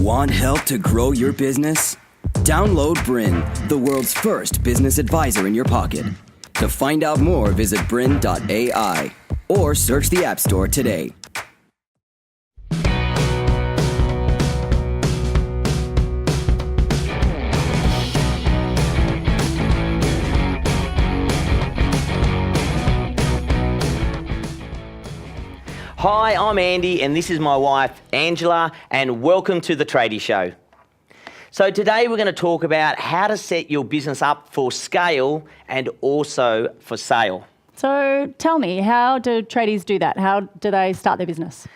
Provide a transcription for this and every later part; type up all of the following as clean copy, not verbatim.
Want help to grow your business? Download BRiN, the world's first business advisor in your pocket. To find out more, visit BRiN.ai or search the App Store today. Hi, I'm Andy and this is my wife Angela, and welcome to the Tradie Show. So today we're going to talk about how to set your business up for scale and also for sale. So tell me, how do tradies do that? How do they start their business?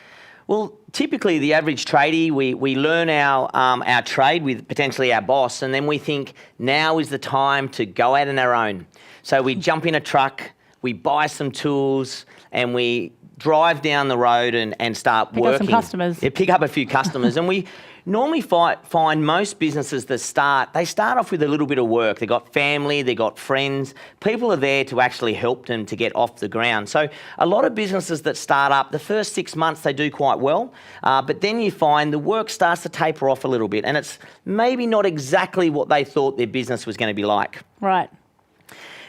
Well, typically the average tradie, we learn our trade with potentially our boss, and then we think now is the time to go out on our own. So we jump in a truck, we buy some tools, and we drive down the road and start working. Pick up some customers. Yeah, pick up a few customers. And we normally find most businesses that start off with a little bit of work. They've got family, they've got friends. People are there to actually help them to get off the ground. So a lot of businesses that start up, the first 6 months they do quite well, but then you find the work starts to taper off a little bit, and it's maybe not exactly what they thought their business was going to be like. Right.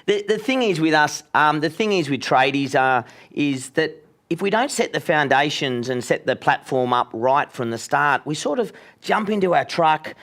The thing is with us, the thing is with tradies is that if we don't set the foundations and set the platform up right from the start, we sort of jump into our truck,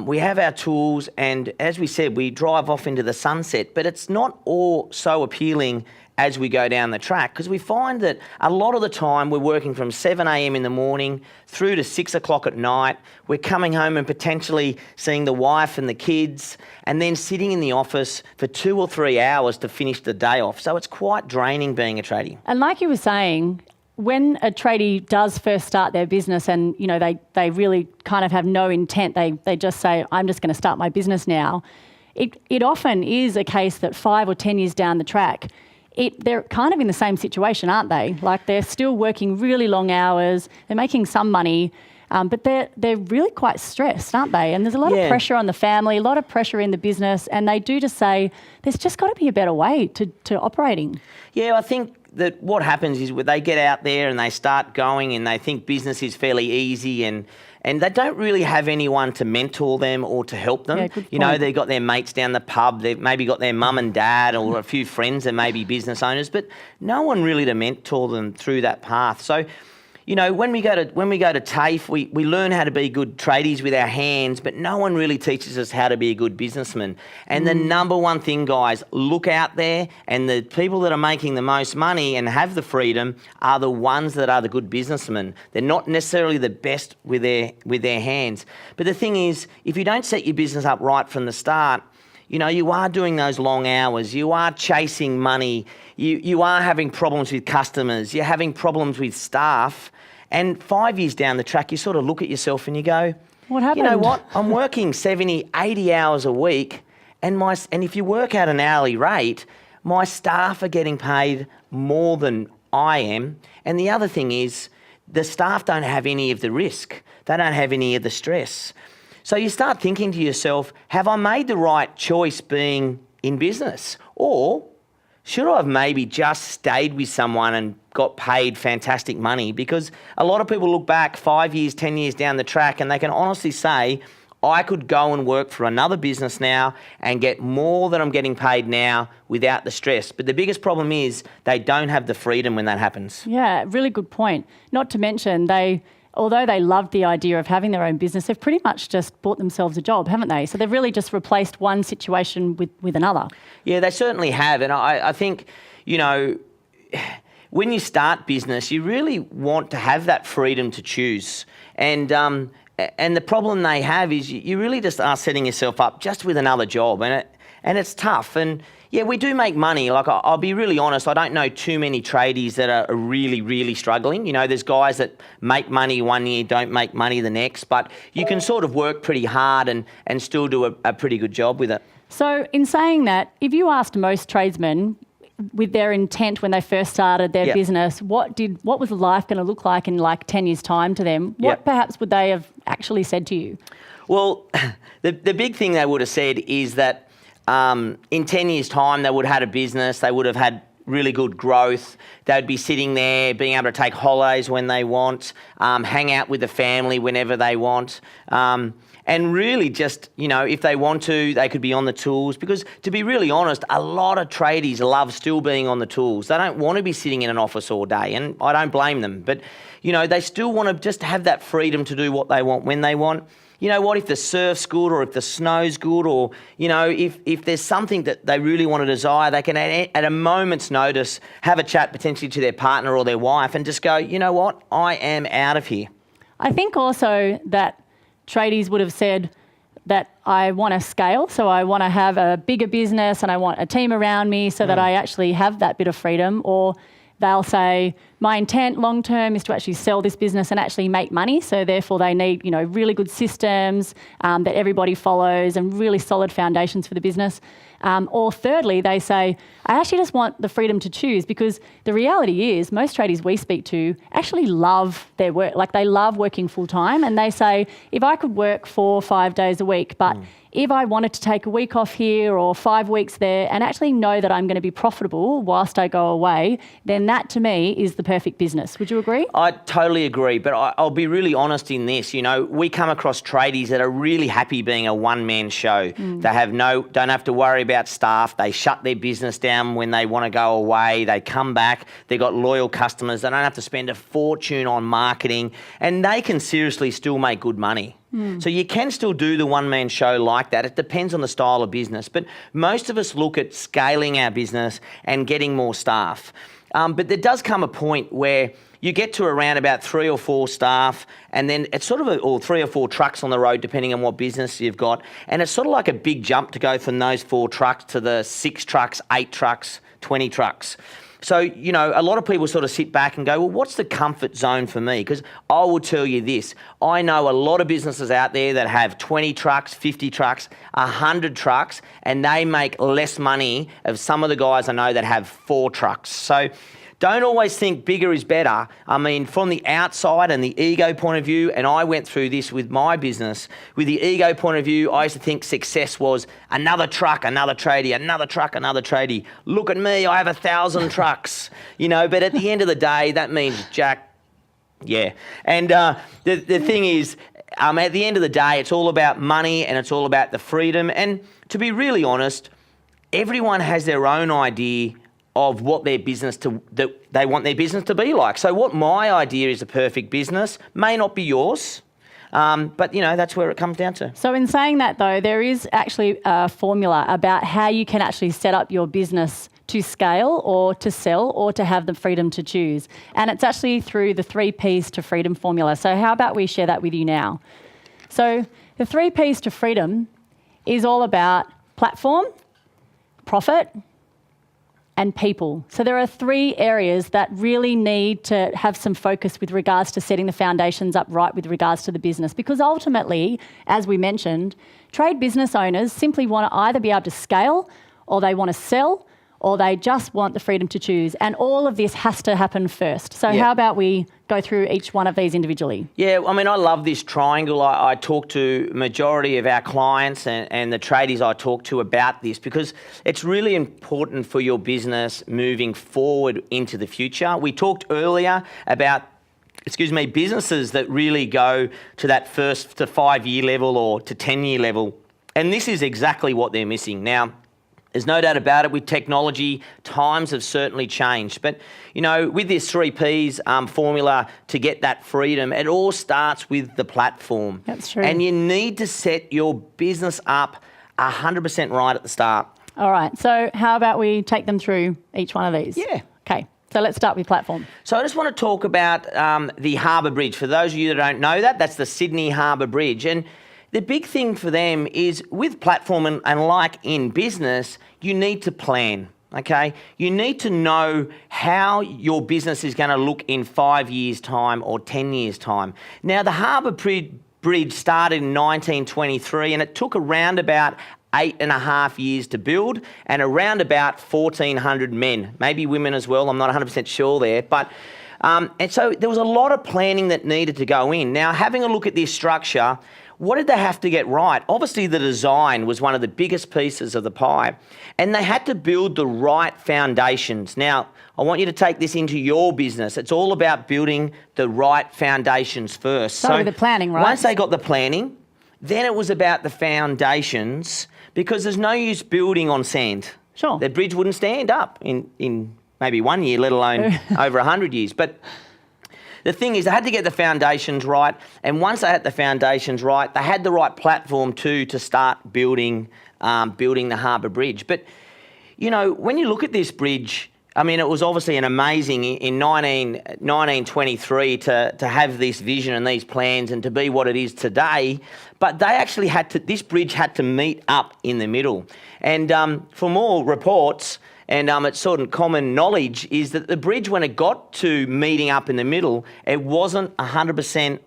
we have our tools, and as we said, we drive off into the sunset, but it's not all so appealing as we go down the track, because we find that a lot of the time we're working from 7 a.m. in the morning through to 6 o'clock at night. We're coming home and potentially seeing the wife and the kids, and then sitting in the office for 2 or 3 hours to finish the day off. So it's quite draining being a tradie. And like you were saying, when a tradie does first start their business and they really kind of have no intent, they just say, I'm just going to start my business now, it often is a case that 5 or 10 years down the track, they're kind of in the same situation, aren't they? Like they're still working really long hours, they're making some money, but they're really quite stressed, aren't they? And there's a lot of pressure on the family, a lot of pressure in the business, and they do just say, there's just got to be a better way to operating. Yeah, I think that what happens is when they get out there and they start going and they think business is fairly easy, and they don't really have anyone to mentor them or to help them. Yeah, good point. They've got their mates down the pub, they've maybe got their mum and dad or a few friends that may be business owners, but no one really to mentor them through that path. So, when we go to TAFE, we learn how to be good tradies with our hands, but no one really teaches us how to be a good businessman. And the number one thing, guys, look out there, and the people that are making the most money and have the freedom are the ones that are the good businessmen. They're not necessarily the best with their hands. But the thing is, if you don't set your business up right from the start, you are doing those long hours, you are chasing money, you are having problems with customers, you're having problems with staff, and 5 years down the track, you sort of look at yourself and you go, what happened? You know what? I'm working 70, 80 hours a week, and if you work out an hourly rate, my staff are getting paid more than I am. And the other thing is, the staff don't have any of the risk. They don't have any of the stress. So you start thinking to yourself, have I made the right choice being in business? Or should I have maybe just stayed with someone and got paid fantastic money? Because a lot of people look back 5 years, 10 years down the track, and they can honestly say, I could go and work for another business now and get more than I'm getting paid now without the stress. But the biggest problem is they don't have the freedom when that happens. Yeah, really good point. Not to mention although they loved the idea of having their own business, they've pretty much just bought themselves a job, haven't they? So they've really just replaced one situation with another. Yeah, they certainly have. And I think, when you start business, you really want to have that freedom to choose. And the problem they have is you really just are setting yourself up just with another job, and it's tough. And yeah, we do make money. Like, I'll be really honest, I don't know too many tradies that are really, really struggling. There's guys that make money one year, don't make money the next, but you can sort of work pretty hard and still do a pretty good job with it. So in saying that, if you asked most tradesmen with their intent when they first started their business, what was life going to look like in like 10 years' time to them? What perhaps would they have actually said to you? Well, the big thing they would have said is that in 10 years' time, they would have had a business, they would have had really good growth. They'd be sitting there, being able to take holidays when they want, hang out with the family whenever they want. And really just, if they want to, they could be on the tools. Because to be really honest, a lot of tradies love still being on the tools. They don't want to be sitting in an office all day, and I don't blame them. But, they still want to just have that freedom to do what they want when they want. You know what, if the surf's good or if the snow's good or, if there's something that they really want to desire, they can, at a moment's notice, have a chat potentially to their partner or their wife and just go, you know what, I am out of here. I think also that tradies would have said that I want to scale, so I want to have a bigger business and I want a team around me so that I actually have that bit of freedom. Or they'll say, my intent long term is to actually sell this business and actually make money. So therefore they need, really good systems that everybody follows and really solid foundations for the business. Or thirdly, they say, I actually just want the freedom to choose, because the reality is most tradies we speak to actually love their work. Like, they love working full time, and they say, if I could work 4 or 5 days a week, but if I wanted to take a week off here or 5 weeks there and actually know that I'm going to be profitable whilst I go away, then that to me is the perfect business. Would you agree? I totally agree, but I'll be really honest in this. We come across tradies that are really happy being a one-man show. They don't have to worry about staff. They shut their business down when they want to go away. They come back. They've got loyal customers. They don't have to spend a fortune on marketing, and they can seriously still make good money. So you can still do the one-man show like that. It depends on the style of business. But most of us look at scaling our business and getting more staff. But there does come a point where you get to around about 3 or 4 staff, and then it's sort of or 3 or 4 trucks on the road, depending on what business you've got. And it's sort of like a big jump to go from those 4 trucks to the 6 trucks, 8 trucks, 20 trucks. So, a lot of people sort of sit back and go, well, what's the comfort zone for me? Because I will tell you this, I know a lot of businesses out there that have 20 trucks, 50 trucks, 100 trucks, and they make less money of some of the guys I know that have 4 trucks. So don't always think bigger is better. I mean, from the outside and the ego point of view, and I went through this with my business, with the ego point of view, I used to think success was another truck, another tradie, another truck, another tradie. Look at me, I have 1,000 trucks, but at the end of the day, that means Jack, yeah. And the thing is, at the end of the day, it's all about money and it's all about the freedom. And to be really honest, everyone has their own idea of what their business that they want their business to be like. So what my idea is a perfect business may not be yours, but that's where it comes down to. So in saying that though, there is actually a formula about how you can actually set up your business to scale or to sell or to have the freedom to choose. And it's actually through the 3 Ps to freedom formula. So how about we share that with you now? So the 3 Ps to freedom is all about platform, profit, and people. So there are 3 areas that really need to have some focus with regards to setting the foundations up right with regards to the business. Because ultimately, as we mentioned, trade business owners simply want to either be able to scale, or they want to sell, or they just want the freedom to choose. And all of this has to happen first. So how about we go through each one of these individually? Yeah, I mean, I love this triangle. I talk to majority of our clients and the tradies I talk to about this, because it's really important for your business moving forward into the future. We talked earlier about businesses that really go to that 1 to 5 year level or to 10-year level. And this is exactly what they're missing. Now, there's no doubt about it, with technology, times have certainly changed. But, with this 3 Ps formula to get that freedom, it all starts with the platform. That's true. And you need to set your business up 100% right at the start. All right. So how about we take them through each one of these? Yeah. Okay. So let's start with platform. So I just want to talk about the Harbour Bridge. For those of you that don't know that's the Sydney Harbour Bridge. And the big thing for them is with platform and like in business, you need to plan, okay? You need to know how your business is going to look in 5 years' time or 10 years' time. Now, the Harbour Bridge started in 1923 and it took around about 8.5 years to build and around about 1,400 men, maybe women as well, I'm not 100% sure there, but and so there was a lot of planning that needed to go in. Now, having a look at this structure, what did they have to get right? Obviously, the design was one of the biggest pieces of the pie, and they had to build the right foundations. Now, I want you to take this into your business. It's all about building the right foundations first. So with the planning, right? Once they got the planning, then it was about the foundations, because there's no use building on sand. Sure. The bridge wouldn't stand up in maybe 1 year, let alone over 100 years. But the thing is, they had to get the foundations right, and once they had the foundations right, they had the right platform too to start building the harbour bridge. But, you know, when you look at this bridge, I mean, it was obviously an amazing in 1923 to have this vision and these plans and to be what it is today. But they actually this bridge had to meet up in the middle. And from all reports, and it's sort of common knowledge, is that the bridge, when it got to meeting up in the middle, it wasn't 100%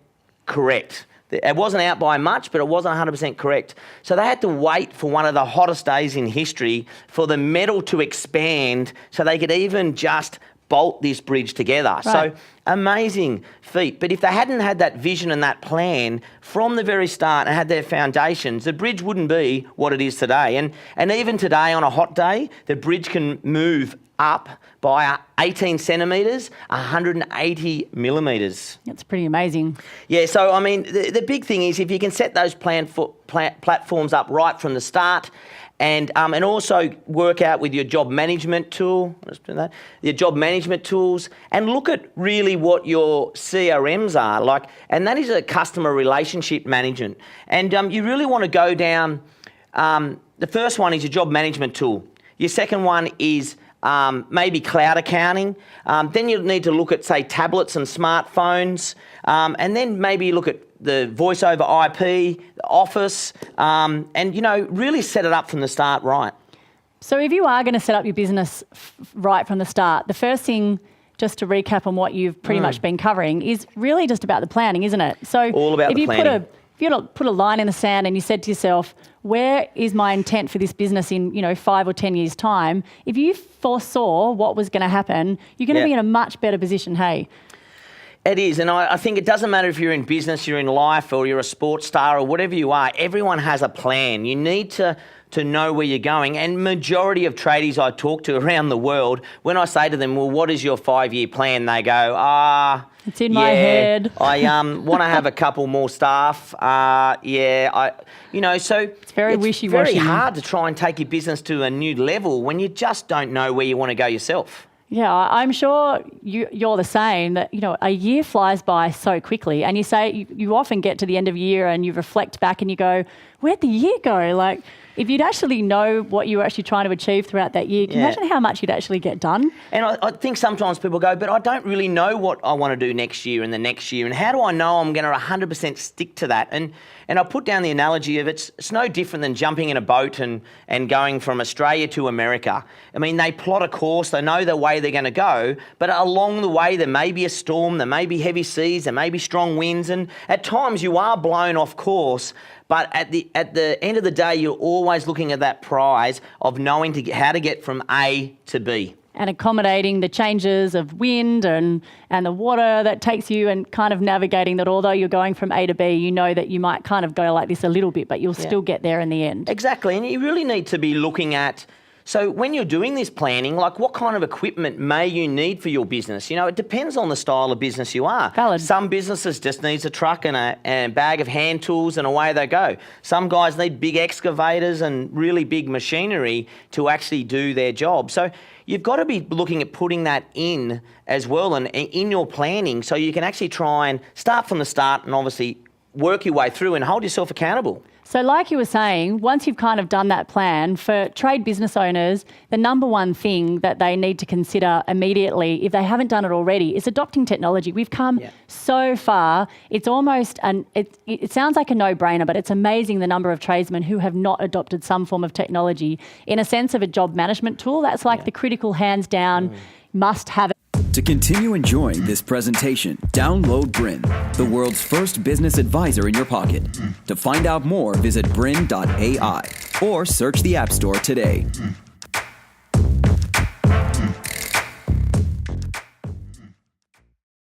correct. It wasn't out by much, but it wasn't 100% correct. So they had to wait for one of the hottest days in history for the metal to expand so they could even just bolt this bridge together. Right. So amazing feat. But if they hadn't had that vision and that plan from the very start and had their foundations, the bridge wouldn't be what it is today. And even today on a hot day, the bridge can move up by 18 centimetres, 180 millimetres. That's pretty amazing. Yeah, so I mean, the big thing is if you can set those platforms up right from the start, and also work out with your job management tool, your job management tools, and look at really what your CRMs are like, and that is a customer relationship management. And you really want to go down. The first one is your job management tool. Your second one is maybe cloud accounting. Then you need to look at, say, tablets and smartphones, and then maybe look at the voice over IP, the Office, and, you know, really set it up from the start right. So if you are going to set up your business right from the start, the first thing, just to recap on what you've pretty much been covering, is really just about the planning, isn't it? So all about the planning. If you put a line in the sand and you said to yourself, where is my intent for this business in, 5 or 10 years' time? If you foresaw what was going to happen, you're going to be in a much better position, hey? It is, and I think it doesn't matter if you're in business, you're in life, or you're a sports star, or whatever you are. Everyone has a plan. You need to know where you're going. And majority of tradies I talk to around the world, when I say to them, well, what is your 5-year plan? They go, it's in my head. I want to have a couple more staff. So it's very wishy-washy. Very hard to try and take your business to a new level when you just don't know where you want to go yourself. Yeah, I'm sure you're the same, that, a year flies by so quickly, and you say you often get to the end of a year and you reflect back and you go, where'd the year go? Like, if you'd actually know what you were actually trying to achieve throughout that year, can you imagine how much you'd actually get done? And I think sometimes people go, but I don't really know what I want to do next year and the next year, and how do I know I'm going to 100% stick to that? And I put down the analogy of it's no different than jumping in a boat and going from Australia to America. I mean, they plot a course, they know the way they're going to go, but along the way there may be a storm, there may be heavy seas, there may be strong winds, and at times you are blown off course. But at the end of the day, you're always looking at that prize of knowing how to get from A to B. And accommodating the changes of wind and the water that takes you, and kind of navigating that, although you're going from A to B, you know that you might kind of go like this a little bit, but you'll still get there in the end. Exactly. And you really need to be looking at, so when you're doing this planning, like what kind of equipment may you need for your business? It depends on the style of business you are. Valid. Some businesses just needs a truck and a bag of hand tools and away they go. Some guys need big excavators and really big machinery to actually do their job. So you've got to be looking at putting that in as well and in your planning, so you can actually try and start from the start and obviously work your way through and hold yourself accountable. So like you were saying, once you've kind of done that plan, for trade business owners, the number one thing that they need to consider immediately, if they haven't done it already, is adopting technology. We've come so far. It's almost, it sounds like a no-brainer, but it's amazing the number of tradesmen who have not adopted some form of technology in a sense of a job management tool. That's like the critical, hands down, must have it. To continue enjoying this presentation, download BRiN, the world's first business advisor in your pocket. To find out more, visit BRiN.ai or search the App Store today.